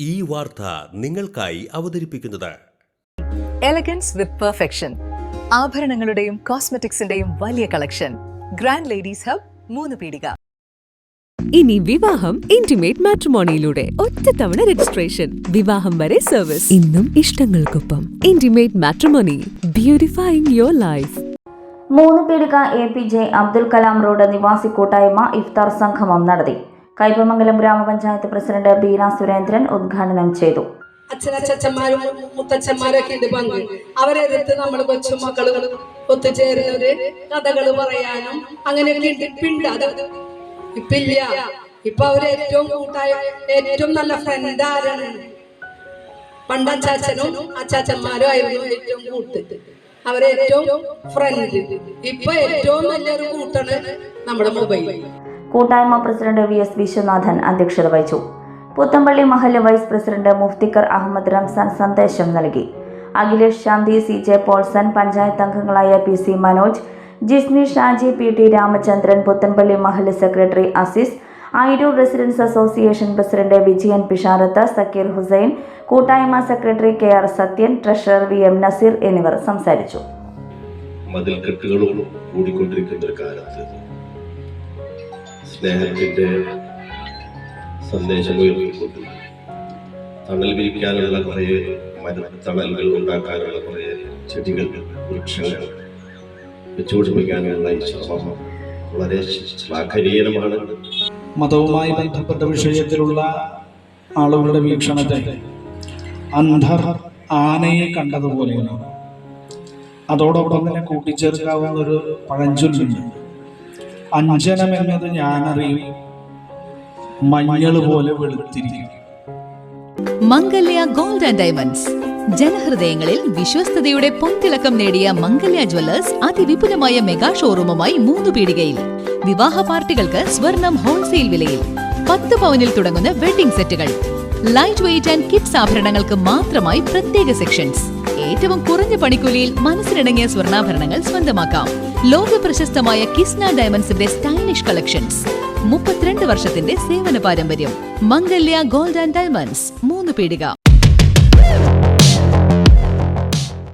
ഈ വാർത്ത നിങ്ങൾക്കായി അവതരിപ്പിക്കുന്നത് എലഗൻസ് വിത്ത് പെർഫെക്ഷൻ. ആഭരണങ്ങളുടെയും കോസ്മെറ്റിക്സിന്റെയും വലിയ കളക്ഷൻ. ഗ്രാൻഡ് ലേഡീസ് ഹബ്, 3 പീടിക. ഇനി വിവാഹം ഇന്റിമേറ്റ് മാട്രിമോണിയിലൂടെ ഒറ്റത്തവണ രജിസ്ട്രേഷൻ, വിവാഹം വരെ സർവീസ്. ഇന്നും ഇഷ്ടങ്ങൾക്കൊപ്പം ഇന്റിമേറ്റ് മാട്രിമോണി, ബ്യൂട്ടിഫൈയിങ് യുവർ ലൈഫ്. 3 പീടിക APJ അബ്ദുൽ കലാം റോഡ് നിവാസി കൂട്ടായ്മ ഇഫ്താർ സംഗമം നടത്തി. കയ്പമംഗലം ഗ്രാമപഞ്ചായത്ത് പ്രസിഡന്റ് ബീന സുരേന്ദ്രൻ ഉദ്ഘാടനം ചെയ്തു. അച്ഛനച്ഛന്മാരും മുത്തച്ഛന്മാരൊക്കെ ഉണ്ട് പങ്ക്. അവരെടുത്ത് നമ്മൾ കൊച്ചുമക്കളും ഒത്തുചേരുന്നവര് കഥകൾ പറയാനും അങ്ങനെയൊക്കെ ഉണ്ട്. അത് ഇപ്പില്ല. ഇപ്പൊ അവര് ഏറ്റവും കൂട്ടായ ഏറ്റവും നല്ല ഫ്രണ്ട് ആരാണ്? പണ്ട് അച്ചാച്ചന്മാരും ആയിരുന്നു ഏറ്റവും കൂട്ട്. അവരേറ്റവും ഫ്രണ്ട്. ഇപ്പൊ ഏറ്റവും നല്ലൊരു കൂട്ടാണ് നമ്മുടെ മൊബൈൽ. കൂട്ടായ്മ പ്രസിഡന്റ് VS വിശ്വനാഥൻ അധ്യക്ഷത വഹിച്ചു. പുത്തമ്പള്ളി മഹല്ല് വൈസ് പ്രസിഡന്റ് മുഫ്തിക്കർ അഹമ്മദ് റംസാൻ സന്ദേശം നൽകി. അഖിലേഷ് ശാന്തി, CJ പോൾസൺ, പഞ്ചായത്ത് അംഗങ്ങളായ PC മനോജ്, ജിസ്നി ഷാജി, PT രാമചന്ദ്രൻ, പുത്തൻപള്ളി മഹല്ല് secretary Azeez, Ayiroor residence association president Vijayan Pisharath, Zakir Hussain, കൂട്ടായ്മ secretary KR Sathyan, treasurer VM Naseer എന്നിവർ സംസാരിച്ചു. മതിൽക്കെട്ടുകളും കൂടിക്കൊണ്ടിരിക്കുന്ന ഒരു കാലത്ത് സ്നേഹത്തിന്റെ സന്ദേശം ഉയർത്തിക്കൊണ്ട് തണൽ വിരിക്കാനുള്ള കുറേ തണലുകൾ ഉണ്ടാക്കാനുള്ള കുറേ ചെടികൾ, വൃക്ഷങ്ങൾ വെച്ചുപിടിപ്പിക്കാനുള്ള ഈ ശ്രമം വളരെ ശ്ലാഘനീയമാണ്. മതവുമായി ബന്ധപ്പെട്ട വിഷയത്തിലുള്ള ആളുകളുടെ വീക്ഷണത്തെ അന്ധർ ആനയെ കണ്ടതുപോലെയാണ്. അതോടൊപ്പം തന്നെ കൂട്ടിച്ചേർക്കാവുന്ന ഒരു പഴഞ്ചൊല്ലുണ്ട്. അഞ്ജനം എന്നത് ഞാനറിയും, മഞ്ഞൾ പോലെ വെളുത്തിരിക്കും. മംഗല്യ ഗോൾഡ് ആൻഡ് ഡയമണ്ട്സ്. ജനഹൃദയങ്ങളിൽ വിശ്വസ്തയുടെ പൊൻതിളക്കം നേടിയ മംഗല്യ ജ്വല്ലേഴ്സ് അതിവിപുലമായ മെഗാ ഷോറൂമുമായി 3 പീടികയിൽ. വിവാഹ പാർട്ടികൾക്ക് സ്വർണം ഹോൾസെയിൽ വിലയിൽ. 10 പവനിൽ തുടങ്ങുന്ന വെഡിംഗ് സെറ്റുകൾ, ലൈറ്റ് വെയ്റ്റ് ആൻഡ് കിഡ്സ് ആഭരണങ്ങൾക്ക് മാത്രമായി പ്രത്യേക സെക്ഷൻസ്. ഏറ്റവും കുറഞ്ഞ പണിക്കൂലിയിൽ മനസ്സിലിണങ്ങിയ സ്വർണ്ണാഭരണങ്ങൾ സ്വന്തമാക്കാം. ലോക പ്രശസ്തമായ കിസ്ന ഡയമണ്ട്സിന്റെ സ്റ്റൈലിഷ് കളക്ഷൻസ്. 32 വർഷത്തിന്റെ സേവന പാരമ്പര്യം. മംഗല്യ ഗോൾഡ് ആൻഡ് ഡയമണ്ട്സ്, 3 പീടിക.